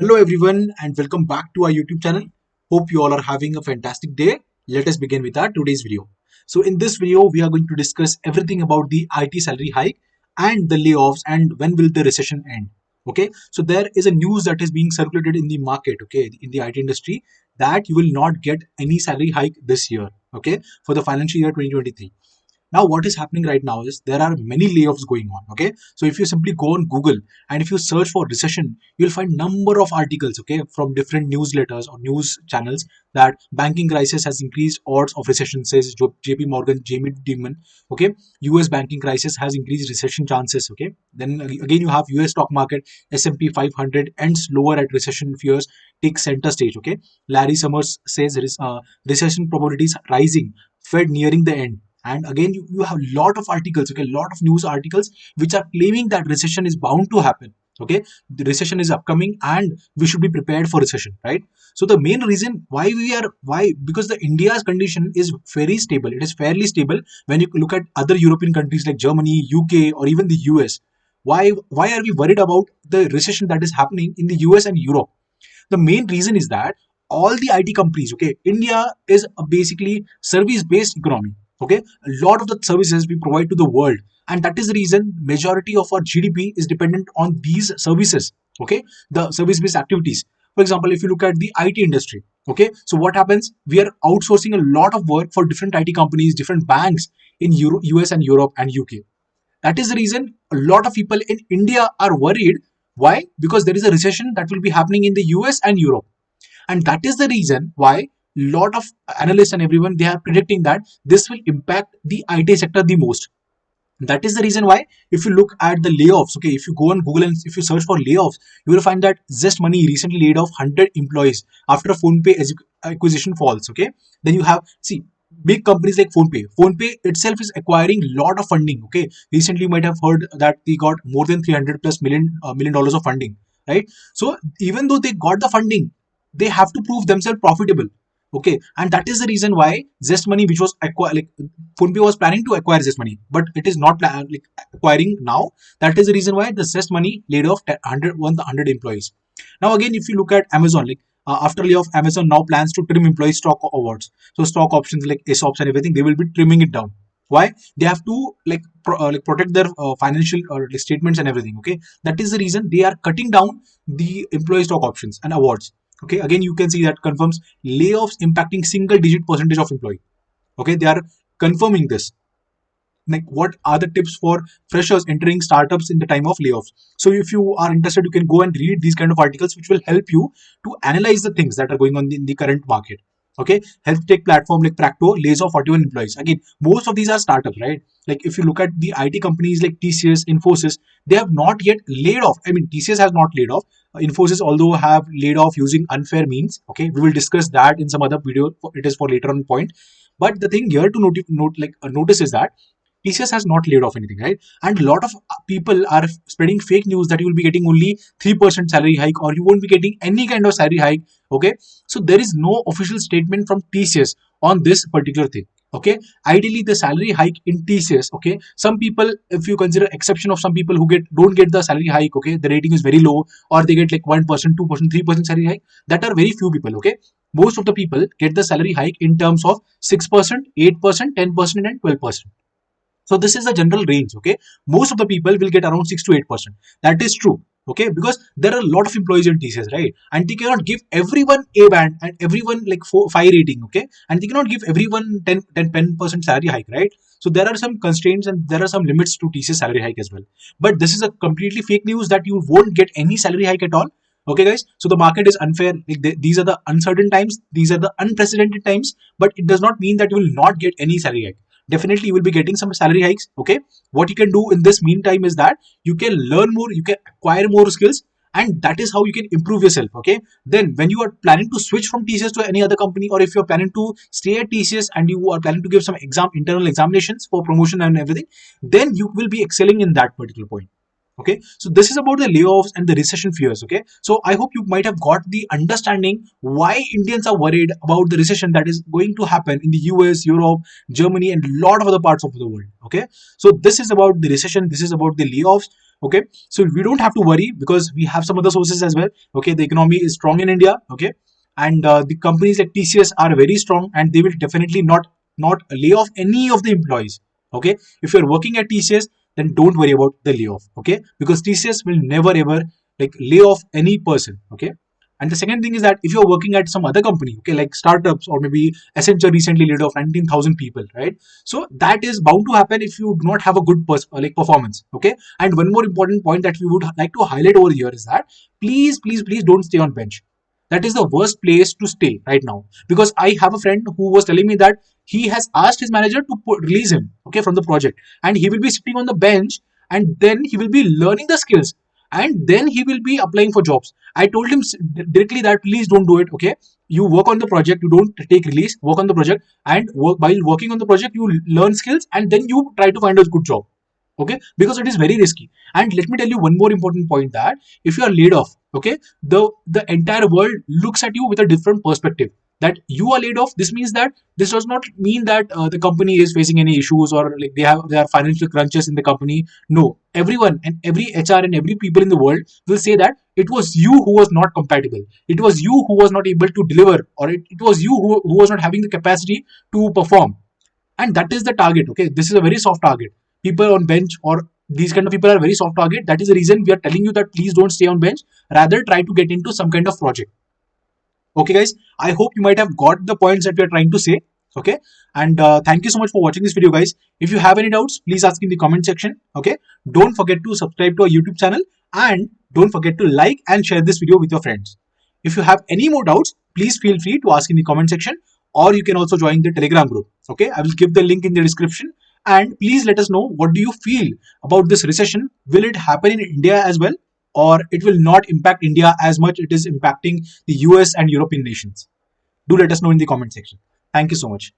Hello everyone and welcome back to our YouTube channel. Hope you all are having a fantastic day. Let us begin with our today's video. So in this video, we are going to discuss everything about the IT salary hike and the layoffs and when will the recession end. Okay, so there is a news that is being circulated in the market, okay, in the IT industry, that you will not get any salary hike this year, okay, for the financial year 2023. Now what is happening right now is there are many layoffs going on. Okay, so if you simply go on Google and if you search for recession, you'll find number of articles, okay, from different newsletters or news channels, that banking crisis has increased odds of recession, says JP Morgan, Jamie Dimon. Okay, US banking crisis has increased recession chances. Okay, then again you have US stock market, S&P 500 ends lower at recession fears take center stage. Okay, Larry Summers says recession probabilities rising, Fed nearing the end. And again you have a lot of articles, okay, a lot of news articles which are claiming that recession is bound to happen. Okay, the recession is upcoming and we should be prepared for recession, right? So the main reason why, because the India's condition is very stable, it is fairly stable when you look at other European countries like Germany, UK, or even the US. Why are we worried about the recession that is happening in the US and Europe? The main reason is that all the IT companies, okay, India is a basically service based economy. Okay, a lot of the services we provide to the world, and that is the reason majority of our GDP is dependent on these services. Okay, the service based activities. For example, if you look at the IT industry, okay, so what happens, we are outsourcing a lot of work for different IT companies, different banks in US and Europe and UK. That is the reason a lot of people in India are worried. Why? Because there is a recession that will be happening in the US and Europe. And that is the reason why lot of analysts and everyone, they are predicting that this will impact the IT sector the most. That is the reason why, if you look at the layoffs, okay, if you go on Google and if you search for layoffs, you will find that Zest Money recently laid off 100 employees after a PhonePe acquisition falls. Okay, then you have, see, big companies like PhonePe itself is acquiring lot of funding. Okay, recently you might have heard that they got more than 300 plus million dollars of funding, right? So even though they got the funding, they have to prove themselves profitable. Okay, and that is the reason why Zest Money, which was like PhonePe was planning to acquire Zest Money, but it is not like acquiring now. That is the reason why the Zest Money laid off 100 employees. Now again, if you look at Amazon, like after layoff, Amazon now plans to trim employee stock awards. So stock options like ESOPs and everything, they will be trimming it down. Why? They have to like protect their financial statements and everything. Okay, that is the reason they are cutting down the employee stock options and awards. Okay, again you can see that confirms layoffs impacting single digit percentage of employee. Okay, they are confirming this. Like, what are the tips for freshers entering startups in the time of layoffs? So if you are interested, you can go and read these kind of articles which will help you to analyze the things that are going on in the current market. Okay, health tech platform like Practo lays off 41 employees. Again, most of these are startups, right? Like if you look at the IT companies like TCS, Infosys, they have not yet laid off. I mean, TCS has not laid off. Infosys, although, have laid off using unfair means. Okay, we will discuss that in some other video. It is for later on point. But the thing here to notice is that TCS has not laid off anything, right? And a lot of people are spreading fake news that you will be getting only 3% salary hike or you won't be getting any kind of salary hike. Okay, so there is no official statement from TCS on this particular thing. Okay, ideally the salary hike in TCS, okay, some people, if you consider exception of some people who don't get the salary hike, okay, the rating is very low, or they get like 1%, 2%, 3% salary hike, that are very few people. Okay, most of the people get the salary hike in terms of 6%, 8%, 10%, and 12%. So this is the general range. Okay, most of the people will get around 6 to 8%. That is true. Okay, because there are a lot of employees in TCS, right? And they cannot give everyone A band and everyone like 5 rating. Okay, and they cannot give everyone 10% salary hike, right? So there are some constraints and there are some limits to TCS salary hike as well. But this is a completely fake news that you won't get any salary hike at all. Okay, guys. So the market is unfair. Like these are the uncertain times. These are the unprecedented times. But it does not mean that you will not get any salary hike. Definitely you will be getting some salary hikes. Okay, what you can do in this meantime is that you can learn more, you can acquire more skills, and that is how you can improve yourself. Okay, then when you are planning to switch from TCS to any other company, or if you're planning to stay at TCS and you are planning to give some internal examinations for promotion and everything, then you will be excelling in that particular point. Okay, so this is about the layoffs and the recession fears. Okay, so I hope you might have got the understanding why Indians are worried about the recession that is going to happen in the US, Europe, Germany, and a lot of other parts of the world. Okay, so this is about the recession, this is about the layoffs. Okay, so we don't have to worry because we have some other sources as well. Okay, the economy is strong in India. Okay, and the companies like TCS are very strong, and they will definitely not lay off any of the employees. Okay, if you're working at TCS, then don't worry about the layoff. Okay, because TCS will never ever like lay off any person. Okay, and the second thing is that if you're working at some other company, okay, like startups or maybe Accenture recently laid off 19,000 people, right? So that is bound to happen if you do not have a good like performance. Okay, and one more important point that we would like to highlight over here is that please don't stay on bench. That is the worst place to stay right now, because I have a friend who was telling me that he has asked his manager to release him, okay, from the project, and he will be sitting on the bench, and then he will be learning the skills, and then he will be applying for jobs. I told him directly that please don't do it. Okay, you work on the project, you don't take release, work on the project, and while working on the project you learn skills, and then you try to find a good job. Okay, because it is very risky. And let me tell you one more important point, that if you are laid off, okay, the entire world looks at you with a different perspective. That you are laid off, this means that this does not mean that the company is facing any issues, or like they are financial crunches in the company. No, everyone and every HR and every people in the world will say that it was you who was not compatible, it was you who was not able to deliver, or it was you who was not having the capacity to perform. And that is the target. Okay, this is a very soft target. People on bench or these kind of people are very soft target. That is the reason we are telling you that please don't stay on bench, rather try to get into some kind of project. Okay guys, I hope you might have got the points that we are trying to say. Okay, and thank you so much for watching this video, guys. If you have any doubts, please ask in the comment section. Okay, don't forget to subscribe to our YouTube channel, and don't forget to like and share this video with your friends. If you have any more doubts, please feel free to ask in the comment section, or you can also join the Telegram group. Okay, I will give the link in the description. And please let us know, what do you feel about this recession? Will it happen in India as well, or it will not impact India as much it is impacting the US and European nations? Do let us know in the comment section. Thank you so much.